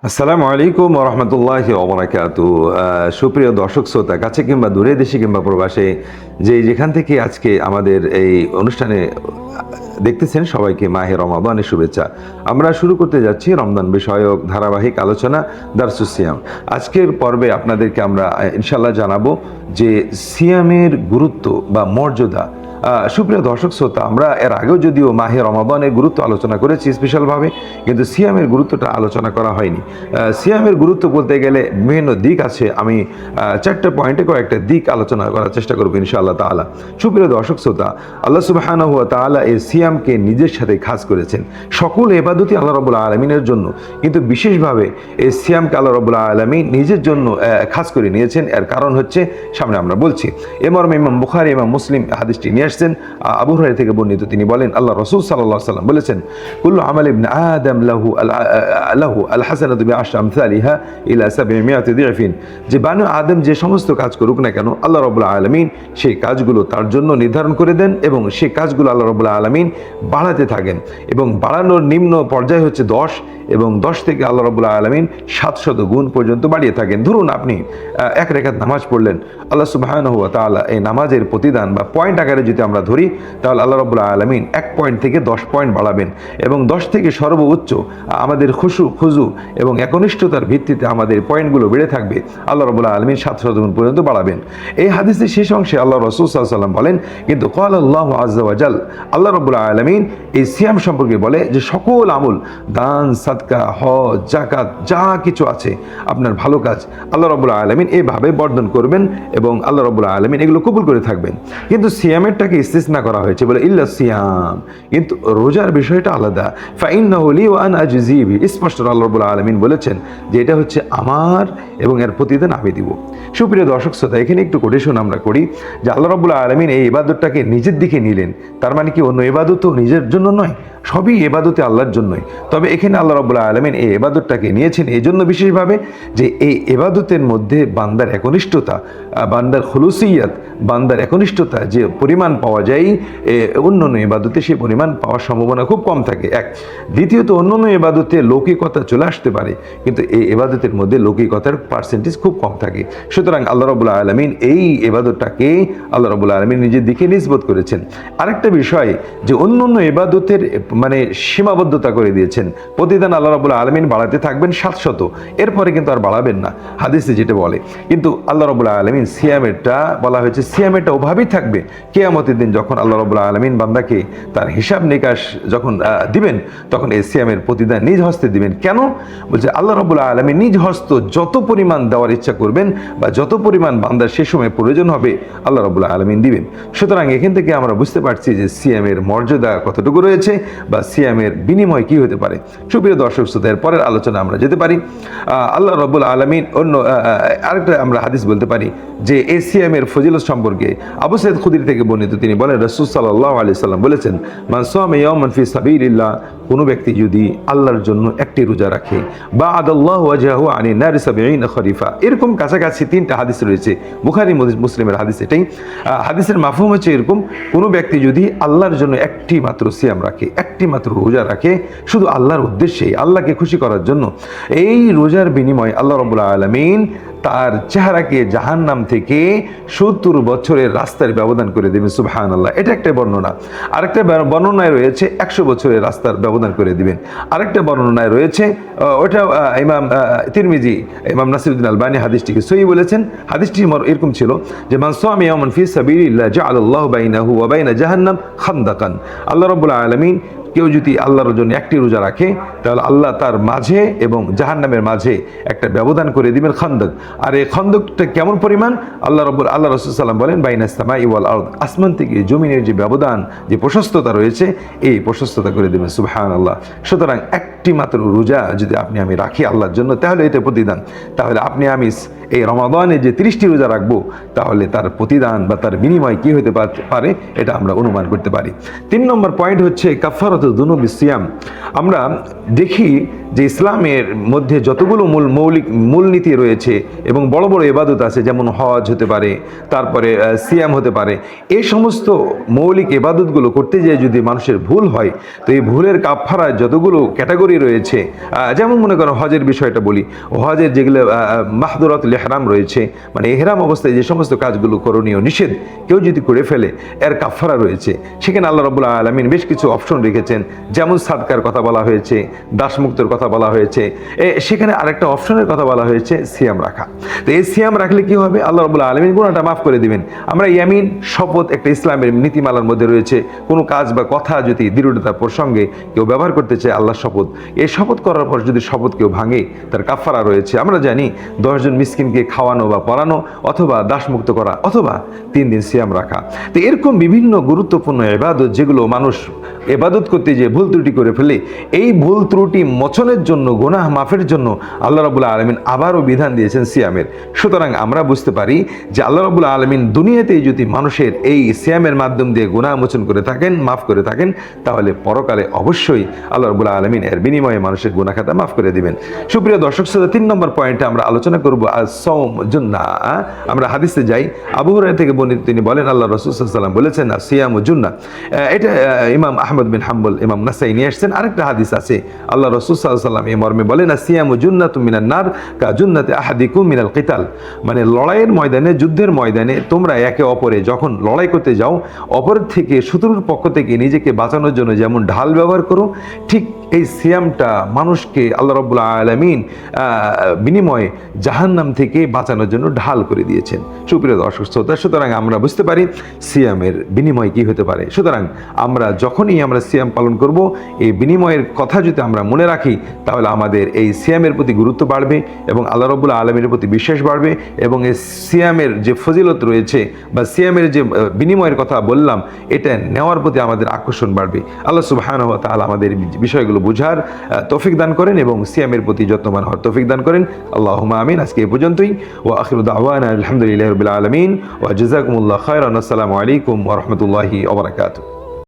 আসসালামু আলাইকুম ওয়া রাহমাতুল্লাহি ওয়া বারাকাতুহু। সুপ্রিয় দর্শক শ্রোতা, কাছে কিংবা দূরে, দেশে কিংবা প্রবাসে, যেখান থেকে আজকে আমাদের এই অনুষ্ঠানে দেখতেছেন, সবাইকে মাহে রমাদানের শুভেচ্ছা। আমরা শুরু করতে যাচ্ছি রমজান বিষয়ক ধারাবাহিক আলোচনা দারসুস সিয়াম। আজকের পর্বে আপনাদেরকে আমরা ইনশাআল্লাহ জানাবো যে সিয়ামের গুরুত্ব বা মর্যাদা। সুপ্রিয় দর্শক শ্রোতা, আমরা এর আগেও যদিও মাহে রমাদানের গুরুত্ব আলোচনা করেছি স্পেশালভাবে, কিন্তু সিয়ামের গুরুত্বটা আলোচনা করা হয়নি। সিয়ামের গুরুত্ব বলতে গেলে বিভিন্ন দিক আছে। আমি চারটা পয়েন্টে কয়েকটা দিক আলোচনা করার চেষ্টা করবো ইনশাআল্লাহ তাআলা। সুপ্রিয় দর্শক শ্রোতা, আল্লাহ সুবহানাহু ওয়া তাআলা এই সিয়ামকে নিজের সাথে খাস করেছেন। সকল ইবাদতই আল্লাহ রাব্বুল আলামিনের জন্য, কিন্তু বিশেষভাবে এই সিয়ামকে আল্লাহ রাব্বুল আলামিন নিজের জন্য খাস করে নিয়েছেন। এর কারণ হচ্ছে সামনে আমরা বলছি। এ মর্মে ইমাম বুখারী, ইমাম মুসলিম হাদিসটি নিয়ে আসছেন। আবু হুরায়রা থেকে বর্ণিত, তিনি বলেন, আল্লাহ রাসূল সাল্লাল্লাহু আলাইহি ওয়াসাল্লাম বলেছেন, কুল্লু আমাল ইবনে আদম লাহু আল হাসানাতু বিআশরি আমসালিহা ইলা 700 দিফিন। যে বানু আদম যে সমস্ত কাজ করুক না কেন, আল্লাহ রাব্বুল আলামিন সেই কাজগুলো তার জন্য নির্ধারণ করে দেন এবং সেই কাজগুলো আল্লাহ রাব্বুল আলামিন বাড়াতে থাকেন। এবং বাড়ানোর নিম্ন পর্যায় হচ্ছে 10, এবং 10 থেকে আল্লাহ রাব্বুল আলামিন 700 গুণ পর্যন্ত বাড়িয়ে থাকেন। ধরুন আপনি এক রাকাত নামাজ পড়লেন, আল্লাহ সুবহানাহু ওয়া তাআলা এই নামাজের প্রতিদান বা পয়েন্ট আকারে যদি আমরা ধরি, তাহলে আল্লাহ রাব্বুল আলামিন 1 পয়েন্ট থেকে 10 পয়েন্ট বাড়াবেন। এবং 10 থেকে সর্বোচ্চ আমাদের খুজু এবং একনিষ্ঠতার ভিত্তিতে আমাদের পয়েন্টগুলো বেড়ে থাকবে, আল্লাহ রাব্বুল আলামিন 700 গুণ পর্যন্ত বাড়াবেন। এই হাদিসের শেষ অংশে আল্লাহ রাসূল সাল্লাল্লাহু আলাইহি ওয়াসাল্লাম বলেন, কিন্তু ক্বাল আল্লাহু আযজা ওয়া জাল, আল্লাহ রাব্বুল আলামিন এই সিয়াম সম্পর্কে বলে যে সকল আমল, দান, সাদকা, হজ, যাকাত, যা কিছু আছে আপনার ভালো কাজ, আল্লাহ রাব্বুল আলামিন এইভাবে বর্ণন করবেন এবং আল্লাহ রাব্বুল আলামিন এগুলো কবুল করে থাকবেন। কিন্তু সিয়ামেরটাকে ইস্তিসনা করা হয়েছে, বলে ইল্লা সিয়াম, কিন্তু রোজার বিষয়টা আলাদা। ফাইন্নাহু লি ওয়া আনা আজজি বিহি, স্পষ্ট আল্লাহ রাব্বুল আলামিন বলেছেন যে এটা হচ্ছে আমার এবং এর প্রতিদান আমি দিব। সুপ্রিয় দর্শক শ্রোতা, এখানে একটু কোটেশন আমরা করি যে আল্লাহ রাব্বুল আলামিন এই ইবাদতটাকে নিজের দিকে নিলেন। তার মানে কি অন্য ইবাদতও নিজের জন্য নয়, সবই ইবাদতে আল্লাহর জন্যই। তবে এখানে আল্লাহ রাব্বুল আলামিন এই ইবাদতটাকে নিয়েছেন এই জন্য বিশেষভাবে যে এই ইবাদতের মধ্যে বান্দার একনিষ্ঠতা, বান্দার খুলুসিয়াত, বান্দার একনিষ্ঠতা যে পরিমাণ পাওয়া যায় অন্যান্য ইবাদতে সেই পরিমাণ পাওয়ার সম্ভাবনা খুব কম থাকে। এক, দ্বিতীয়ত অন্যান্য ইবাদতে লৌকিকতা চলে আসতে পারে, কিন্তু এই ইবাদতের মধ্যে লৌকিকতার পার্সেন্টেজ খুব কম থাকে। সুতরাং আল্লাহ রাব্বুল আলামিন এই ইবাদতটাকে আল্লাহ রাব্বুল আলামিন নিজের দিকে নিসবত করেছেন। আরেকটা বিষয় যে অন্যান্য ইবাদতের মানে সীমাবদ্ধতা করে দিয়েছেন, প্রতিদান আল্লাহ রাব্বুল আলামিন বাড়াতে থাকবেন 700, এরপরে কিন্তু আর বাড়াবেন না, হাদিসে যেটা বলে। কিন্তু আল্লাহ রাব্বুল আলামিন সিয়ামেরটা বলা হয়েছে, সিয়ামেরটা ওভাবেই থাকবে কিয়ামতের দিন, যখন আল্লাহ রাব্বুল আলামিন বান্দাকে তার হিসাব নিকাশ যখন দিবেন, তখন এই সিয়ামের প্রতিদান নিজ হস্তে দিবেন। কেন বলছে, আল্লাহ রাব্বুল আলামিন নিজ হস্ত যত পরিমাণ দেওয়ার ইচ্ছা করবেন বা যত পরিমাণ বান্দার সে সময় প্রয়োজন হবে, আল্লাহ রাব্বুল আলামিন দিবেন। সুতরাং এখান থেকে আমরা বুঝতে পারছি যে সিয়ামের মর্যাদা কতটুকু রয়েছে বা সিয়ামের বিনিময় কি হতে পারে। সুপ্রিয় দর্শক শ্রোতা, এর পরের আলোচনা আমরা যেতে পারি। আল্লাহ রাব্বুল আলামিন অন্য আরেকটা আমরা হাদিস বলতে পারি যে এই সিয়ামের ফজিলত সম্পর্কে আবু সাঈদ খুদরি থেকে বর্ণিত, তিনি বলেন, রাসূল সাল্লাল্লাহু আলাইহি সাল্লাম বলেছেন, মান সামা ইয়াওমান ফি সাবিলিল্লাহ, কোনো ব্যক্তি যদি আল্লাহর জন্য একটি রোজা রাখে, বা'আদাল্লাহু ওয়াজহাহু আনিন নারি 70 খরিফা। এরকম কাছাকাছি 3টা হাদিস রয়েছে, বুখারী মুসলিমের হাদিস। এটাই হাদিসের মাফহুম হচ্ছে এরকম, কোনো ব্যক্তি যদি আল্লাহর জন্য একটি মাত্র সিয়াম রাখে, একটি মাত্র রোজা রাখে, শুধু আল্লাহর উদ্দেশ্যে, আল্লাহকে খুশি করার জন্য, এই রোজার বিনিময়ে আল্লাহ রাব্বুল আলামিন তার চেহারাকে জাহান্নাম থেকে 70 বছরের রাস্তার ব্যবধান করে দেবেন। সুবহানাল্লাহ, এটা একটা বর্ণনা। আরেকটা বর্ণনায় রয়েছে 100 বছরের রাস্তার ব্যবধান করে দিবেন। আরেকটা বর্ণনায় রয়েছে, ওটা ইমাম তিরমিজি, ইমাম নাসিরউদ্দিন আলবানী হাদিসটিকে সহিহ বলেছেন। হাদিসটি এরকম ছিল যে, মান সামা ইয়াওমান ফি সাবিলিল্লাহ জাআলাল্লাহু বাইনাহু ওয়া বাইনা জাহান্নাম খান্দাকান। আল্লাহ রাব্বুল আলামিন কেউ যদি আল্লাহর জন্য একটি রোজা রাখে, তাহলে আল্লাহ তার মাঝে এবং জাহান্নামের মাঝে একটা ব্যবধান করে দিবেন, খন্দক। আর এই খন্দকটা কেমন পরিমাণ, আল্লাহ রাসূল সাল্লাল্লাহু আলাইহি ওয়াসাল্লাম বলেন, বাইনাস সামাই ওয়াল আরদ, আসমান থেকে জমিনের যে ব্যবধান, যে প্রশস্ততা রয়েছে, এই প্রশস্ততা করে দিবেন। সুবহানাল্লাহ। সুতরাং একটি মাত্র রোজা যদি আমি রাখি আল্লাহর জন্য, তাহলে এটা প্রতিদান। তাহলে আমি এই রমাদানে যে 30টি রোজা রাখবো, তাহলে তার প্রতিদান বা তার বিনিময় কি হতে পারে, এটা আমরা অনুমান করতে পারি। 3 নম্বর পয়েন্ট হচ্ছে কাফারাতুদ দুনুবি সিয়াম। আমরা দেখি যে ইসলামের মধ্যে যতগুলো মূলনীতি রয়েছে এবং বড় বড় ইবাদত আছে, যেমন হজ হতে পারে, তারপরে সিয়াম হতে পারে, এই সমস্ত মৌলিক ইবাদতগুলো করতে যেয়ে যদি মানুষের ভুল হয়, তো এই ভুলের কাফারা যতগুলো ক্যাটাগরি উপকারী রয়েছে। যেমন মনে করো হজের বিষয়টা বলি, হজের যেগুলো মাহদুরাতুল ইহরাম রয়েছে, মানে ইহরাম অবস্থায় যে সমস্ত কাজগুলো করণীয় নিষেধ কেউ যদি করে ফেলে এর কাফারা রয়েছে। সেখানে আল্লাহ রাব্বুল আলামিন বেশ কিছু অপশন রেখেছেন, যেমন সাদকার কথা বলা হয়েছে, দাসমুক্তর কথা বলা হয়েছে, সেখানে আরেকটা অপশনের কথা বলা হয়েছে সিয়াম রাখা। তো এই সিয়াম রাখলে কি হবে, আল্লাহ রাব্বুল আলামিন গুনাহটা মাফ করে দিবেন। আমরা ইয়ামিন শপথ একটা ইসলামের নীতিমালার মধ্যে রয়েছে, কোনো কাজ বা কথা যদি দৃঢ়তার প্রসঙ্গে কেউ ব্যবহার করতে চায় আল্লাহর শপথ, এই শপথ করার পর যদি শপথ কেউ ভাঙে তার কাফারা রয়েছে। আমরা জানি 10 জন মিসকিনকে খাওয়ানো বা পড়ানো, অথবা দাসমুক্ত করা, অথবা 3 দিন সিয়াম রাখা। তো এরকম বিভিন্ন গুরুত্বপূর্ণ ইবাদত যেগুলো মানুষ ইবাদত করতে যে ভুল ত্রুটি করে ফেলে, এই ভুল ত্রুটি মোচনের জন্য, গুনাহ মাফের জন্য আল্লাহ রাব্বুল আলামিন আবারও বিধান দিয়েছেন সিয়ামের। সুতরাং আমরা বুঝতে পারি যে আল্লাহ রাব্বুল আলামিন দুনিয়াতেই যদি মানুষের এই সিয়ামের মাধ্যম দিয়ে গুনাহ মোচন করে থাকেন, মাফ করে থাকেন, তাহলে পরকালে অবশ্যই আল্লাহ রাব্বুল আলামিন এর বিনিময়ে মানুষের গুনাহ খাতা মাফ করে দিবেন। সুপ্রিয় দর্শক শ্রোতা, 3 নম্বর পয়েন্টে আমরা আলোচনা করব আস-সাওম জুন্নাহ। আমরা হাদিসে যাই, আবু হুরায়রা থেকে বর্ণিত, তিনি বলেন আল্লাহ রাসূল সাল্লাল্লাহু আলাইহি ওয়াসাল্লাম বলেছেন আসিয়ামু জুন্নাহ। এটা ইমাম আহমদ বিন হাম্বল, ইমাম নাসাই নিয়ে আসছেন। আরেকটা হাদিস আছে, আল্লাহ রাসূল সাল্লাল্লাহু আলাইহি ওয়াসাল্লাম এই মর্মে বলেন আসিয়ামু জুন্নাতুম মিনান নার কা জুন্নাতি আহাদিকুম মিনাল কিতাল। মানে লড়াইয়ের ময়দানে, যুদ্ধের ময়দানে তোমরা একে অপরে যখন লড়াই করতে যাও, অপরের থেকে, শত্রুর পক্ষ থেকে নিজেকে বাঁচানোর জন্য যেমন ঢাল ব্যবহার করো, ঠিক এই সিয়ামটা মানুষকে আল্লাহ রাব্বুল আলামিন বিনিময়ে জাহান্নাম থেকে বাঁচানোর জন্য ঢাল করে দিয়েছেন। সুপ্রিয় দর্শক শ্রোতা, সুতরাং আমরা বুঝতে পারি সিয়ামের বিনিময় কি হতে পারে। সুতরাং আমরা যখনই আমরা সিয়াম পালন করব, এই বিনিময়ের কথা যদি আমরা মনে রাখি, তাহলে আমাদের এই সিয়ামের প্রতি গুরুত্ব বাড়বে এবং আল্লাহ রাব্বুল আলামিনের প্রতি বিশ্বাস বাড়বে, এবং এই সিয়ামের যে ফজিলত রয়েছে বা সিয়ামের যে বিনিময়ের কথা বললাম, এটা নেওয়ার প্রতি আমাদের আকর্ষণ বাড়বে। আল্লাহ সুবহানাহু ওয়া তাআলা আমাদের বিষয়গুলো বুঝার তৌফিক দান করেন এবং সিয়ামের প্রতি যত্নবান হওয়ার তৌফিক দান করেন। আল্লাহুম্মা আমিন। আজকে এই পর্যন্তই। ওয়া আখিরু দাওয়ানা আলহামদুলিল্লাহি রাব্বিল আলামিন ওয়া জাযাকুমুল্লাহু খায়রান। আসসালামু আলাইকুম ওয়া রাহমাতুল্লাহি ওয়া বারাকাতুহু।